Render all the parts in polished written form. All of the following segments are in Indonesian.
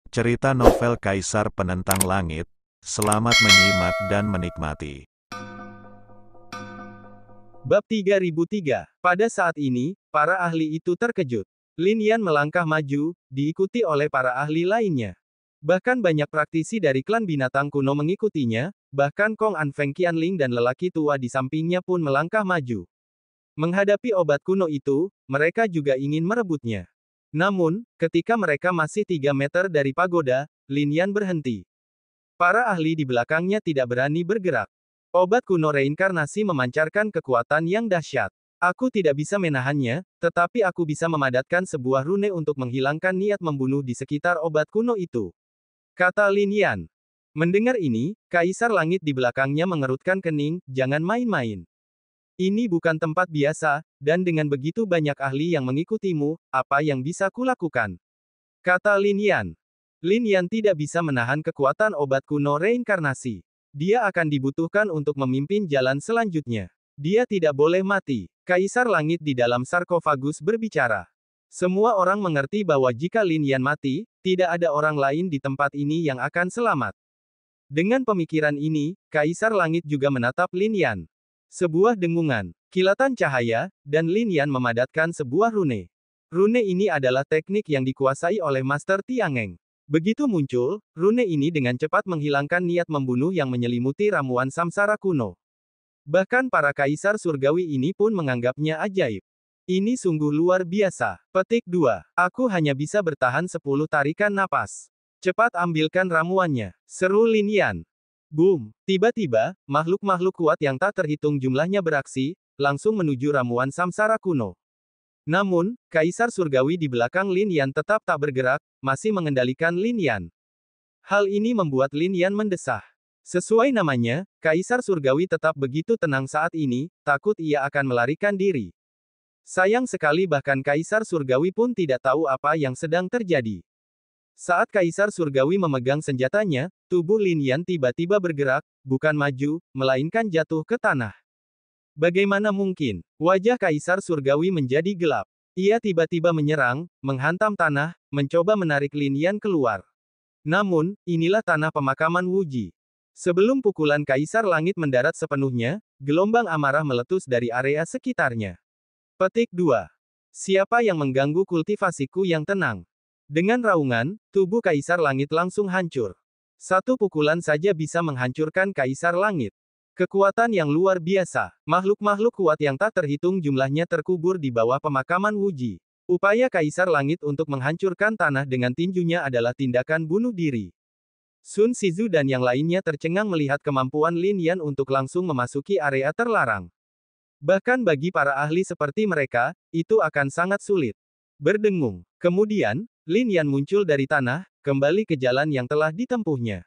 Cerita novel Kaisar Penentang Langit. Selamat menyimak dan menikmati. Bab 3003. Pada saat ini, para ahli itu terkejut. Lin Yan melangkah maju, diikuti oleh para ahli lainnya. Bahkan banyak praktisi dari klan binatang kuno mengikutinya, bahkan Kong An Feng Qianling dan lelaki tua di sampingnya pun melangkah maju. Menghadapi obat kuno itu, mereka juga ingin merebutnya. Namun, ketika mereka masih 3 meter dari pagoda, Lin Yan berhenti. Para ahli di belakangnya tidak berani bergerak. Obat kuno reinkarnasi memancarkan kekuatan yang dahsyat. Aku tidak bisa menahannya, tetapi aku bisa memadatkan sebuah rune untuk menghilangkan niat membunuh di sekitar obat kuno itu. Kata Lin Yan. Mendengar ini, Kaisar Langit di belakangnya mengerutkan kening, jangan main-main. Ini bukan tempat biasa, dan dengan begitu banyak ahli yang mengikutimu, apa yang bisa kulakukan? Kata Lin Yan. Lin Yan tidak bisa menahan kekuatan obat kuno reinkarnasi. Dia akan dibutuhkan untuk memimpin jalan selanjutnya. Dia tidak boleh mati. Kaisar Langit di dalam sarkofagus berbicara. Semua orang mengerti bahwa jika Lin Yan mati, tidak ada orang lain di tempat ini yang akan selamat. Dengan pemikiran ini, Kaisar Langit juga menatap Lin Yan. Sebuah dengungan, kilatan cahaya, dan Lin Yan memadatkan sebuah rune. Rune ini adalah teknik yang dikuasai oleh Master Tiangeng. Begitu muncul, rune ini dengan cepat menghilangkan niat membunuh yang menyelimuti ramuan samsara kuno. Bahkan para kaisar surgawi ini pun menganggapnya ajaib. Ini sungguh luar biasa. Petik 2. Aku hanya bisa bertahan 10 tarikan napas. Cepat ambilkan ramuannya, seru Lin Yan. Boom! Tiba-tiba, makhluk-makhluk kuat yang tak terhitung jumlahnya beraksi, langsung menuju ramuan samsara kuno. Namun, Kaisar Surgawi di belakang Lin Yan tetap tak bergerak, masih mengendalikan Lin Yan. Hal ini membuat Lin Yan mendesah. Sesuai namanya, Kaisar Surgawi tetap begitu tenang saat ini, takut ia akan melarikan diri. Sayang sekali bahkan Kaisar Surgawi pun tidak tahu apa yang sedang terjadi. Saat Kaisar Surgawi memegang senjatanya, tubuh Lin Yan tiba-tiba bergerak, bukan maju, melainkan jatuh ke tanah. Bagaimana mungkin? Wajah Kaisar Surgawi menjadi gelap. Ia tiba-tiba menyerang, menghantam tanah, mencoba menarik Lin Yan keluar. Namun, inilah tanah pemakaman Wuji. Sebelum pukulan Kaisar Langit mendarat sepenuhnya, gelombang amarah meletus dari area sekitarnya. Petik 2. Siapa yang mengganggu kultivasiku yang tenang? Dengan raungan, tubuh Kaisar Langit langsung hancur. Satu pukulan saja bisa menghancurkan Kaisar Langit. Kekuatan yang luar biasa. Makhluk-makhluk kuat yang tak terhitung jumlahnya terkubur di bawah pemakaman Wuji. Upaya Kaisar Langit untuk menghancurkan tanah dengan tinjunya adalah tindakan bunuh diri. Sun Shizu dan yang lainnya tercengang melihat kemampuan Lin Yan untuk langsung memasuki area terlarang. Bahkan bagi para ahli seperti mereka, itu akan sangat sulit. Berdengung. Kemudian, Lin Yan muncul dari tanah, kembali ke jalan yang telah ditempuhnya.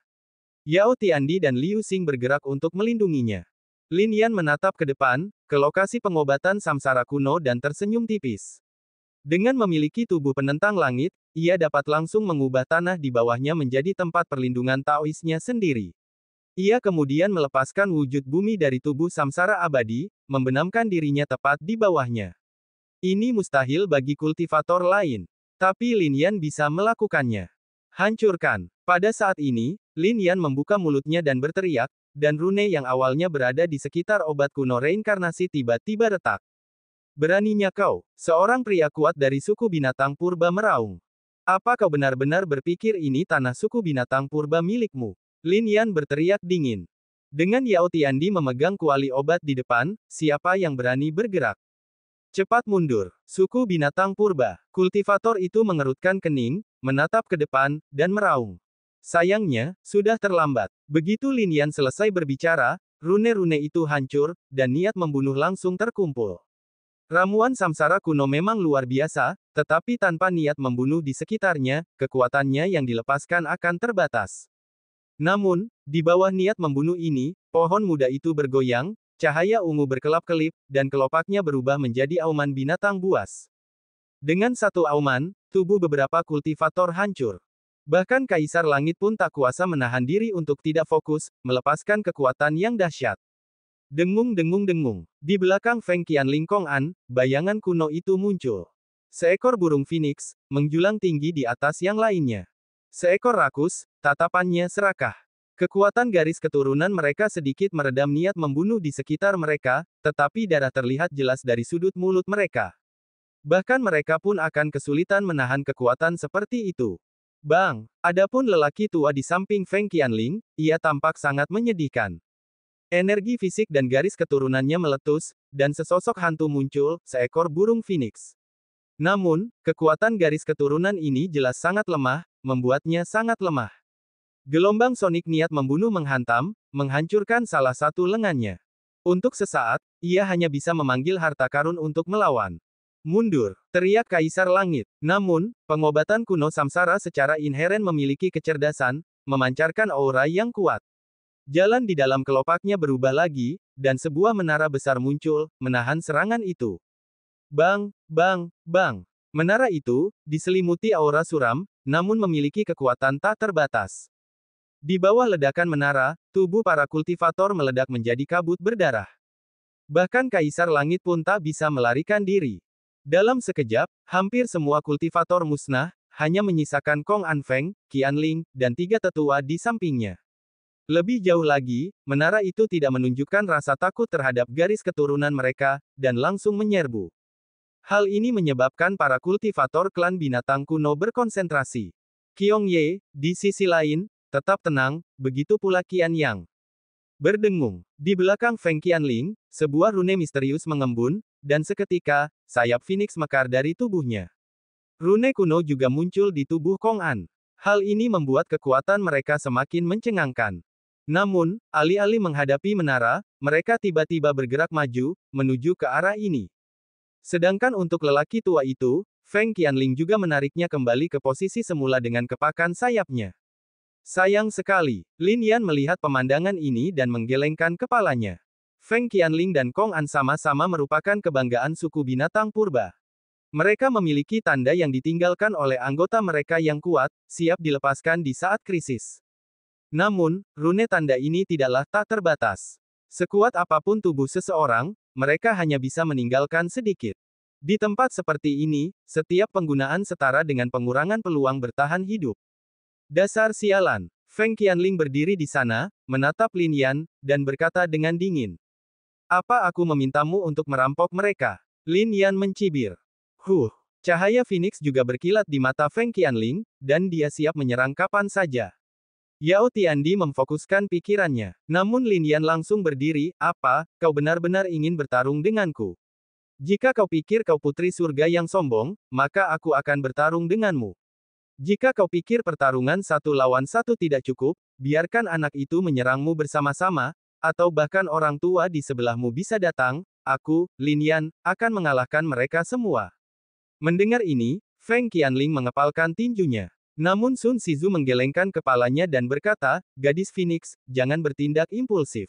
Yao Tiandi dan Liu Xing bergerak untuk melindunginya. Lin Yan menatap ke depan, ke lokasi pengobatan samsara kuno dan tersenyum tipis. Dengan memiliki tubuh penentang langit, ia dapat langsung mengubah tanah di bawahnya menjadi tempat perlindungan Taoisnya sendiri. Ia kemudian melepaskan wujud bumi dari tubuh samsara abadi, membenamkan dirinya tepat di bawahnya. Ini mustahil bagi kultivator lain. Tapi Lin Yan bisa melakukannya. Hancurkan. Pada saat ini, Lin Yan membuka mulutnya dan berteriak, dan rune yang awalnya berada di sekitar obat kuno reinkarnasi tiba-tiba retak. Beraninya kau, seorang pria kuat dari suku binatang purba meraung. Apa kau benar-benar berpikir ini tanah suku binatang purba milikmu? Lin Yan berteriak dingin. Dengan Yao Tiandi memegang kuali obat di depan, siapa yang berani bergerak? Cepat mundur, suku binatang purba. Kultivator itu mengerutkan kening, menatap ke depan, dan meraung. Sayangnya, sudah terlambat. Begitu Lin Yan selesai berbicara, rune-rune itu hancur, dan niat membunuh langsung terkumpul. Ramuan samsara kuno memang luar biasa, tetapi tanpa niat membunuh di sekitarnya, kekuatannya yang dilepaskan akan terbatas. Namun, di bawah niat membunuh ini, pohon muda itu bergoyang, cahaya ungu berkelap-kelip, dan kelopaknya berubah menjadi auman binatang buas. Dengan satu auman, tubuh beberapa kultivator hancur. Bahkan Kaisar Langit pun tak kuasa menahan diri untuk tidak fokus, melepaskan kekuatan yang dahsyat. Dengung-dengung-dengung. Di belakang Feng Qianling Kong An, bayangan kuno itu muncul. Seekor burung phoenix, menjulang tinggi di atas yang lainnya. Seekor rakus, tatapannya serakah. Kekuatan garis keturunan mereka sedikit meredam niat membunuh di sekitar mereka, tetapi darah terlihat jelas dari sudut mulut mereka. Bahkan mereka pun akan kesulitan menahan kekuatan seperti itu. Bang! Adapun lelaki tua di samping Feng Qianling, ia tampak sangat menyedihkan. Energi fisik dan garis keturunannya meletus, dan sesosok hantu muncul, seekor burung phoenix. Namun, kekuatan garis keturunan ini jelas sangat lemah, membuatnya sangat lemah. Gelombang sonik niat membunuh menghantam, menghancurkan salah satu lengannya. Untuk sesaat, ia hanya bisa memanggil harta karun untuk melawan. Mundur, teriak Kaisar Langit. Namun, pengobatan kuno samsara secara inheren memiliki kecerdasan, memancarkan aura yang kuat. Jalan di dalam kelopaknya berubah lagi, dan sebuah menara besar muncul, menahan serangan itu. Bang, bang, bang. Menara itu, diselimuti aura suram, namun memiliki kekuatan tak terbatas. Di bawah ledakan menara, tubuh para kultivator meledak menjadi kabut berdarah. Bahkan Kaisar Langit pun tak bisa melarikan diri. Dalam sekejap, hampir semua kultivator musnah, hanya menyisakan Kong Anfeng, Qianling, dan 3 tetua di sampingnya. Lebih jauh lagi, menara itu tidak menunjukkan rasa takut terhadap garis keturunan mereka, dan langsung menyerbu. Hal ini menyebabkan para kultivator klan binatang kuno berkonsentrasi. Qiong Ye, di sisi lain, tetap tenang, begitu pula Qian Yang. Berdengung. Di belakang Feng Qianling, sebuah rune misterius mengembun, dan seketika, sayap Phoenix mekar dari tubuhnya. Rune kuno juga muncul di tubuh Kong An. Hal ini membuat kekuatan mereka semakin mencengangkan. Namun, alih-alih menghadapi menara, mereka tiba-tiba bergerak maju, menuju ke arah ini. Sedangkan untuk lelaki tua itu, Feng Qianling juga menariknya kembali ke posisi semula dengan kepakan sayapnya. Sayang sekali, Lin Yan melihat pemandangan ini dan menggelengkan kepalanya. Feng Qianling dan Kong An sama-sama merupakan kebanggaan suku binatang purba. Mereka memiliki tanda yang ditinggalkan oleh anggota mereka yang kuat, siap dilepaskan di saat krisis. Namun, rune tanda ini tidaklah tak terbatas. Sekuat apapun tubuh seseorang, mereka hanya bisa meninggalkan sedikit. Di tempat seperti ini, setiap penggunaan setara dengan pengurangan peluang bertahan hidup. Dasar sialan. Feng Qianling berdiri di sana, menatap Lin Yan, dan berkata dengan dingin. Apa aku memintamu untuk merampok mereka? Lin Yan mencibir. Cahaya Phoenix juga berkilat di mata Feng Qianling, dan dia siap menyerang kapan saja. Yao Tiandi memfokuskan pikirannya. Namun Lin Yan langsung berdiri, apa, kau benar-benar ingin bertarung denganku? Jika kau pikir kau putri surga yang sombong, maka aku akan bertarung denganmu. Jika kau pikir pertarungan 1 lawan 1 tidak cukup, biarkan anak itu menyerangmu bersama-sama, atau bahkan orang tua di sebelahmu bisa datang, aku, Lin Yan, akan mengalahkan mereka semua. Mendengar ini, Feng Qianling mengepalkan tinjunya. Namun Sun Shizu menggelengkan kepalanya dan berkata, gadis Phoenix, jangan bertindak impulsif.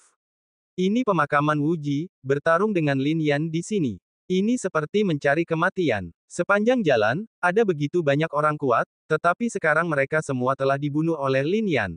Ini pemakaman Wuji, bertarung dengan Lin Yan di sini. Ini seperti mencari kematian. Sepanjang jalan, ada begitu banyak orang kuat, tetapi sekarang mereka semua telah dibunuh oleh Lin Yan.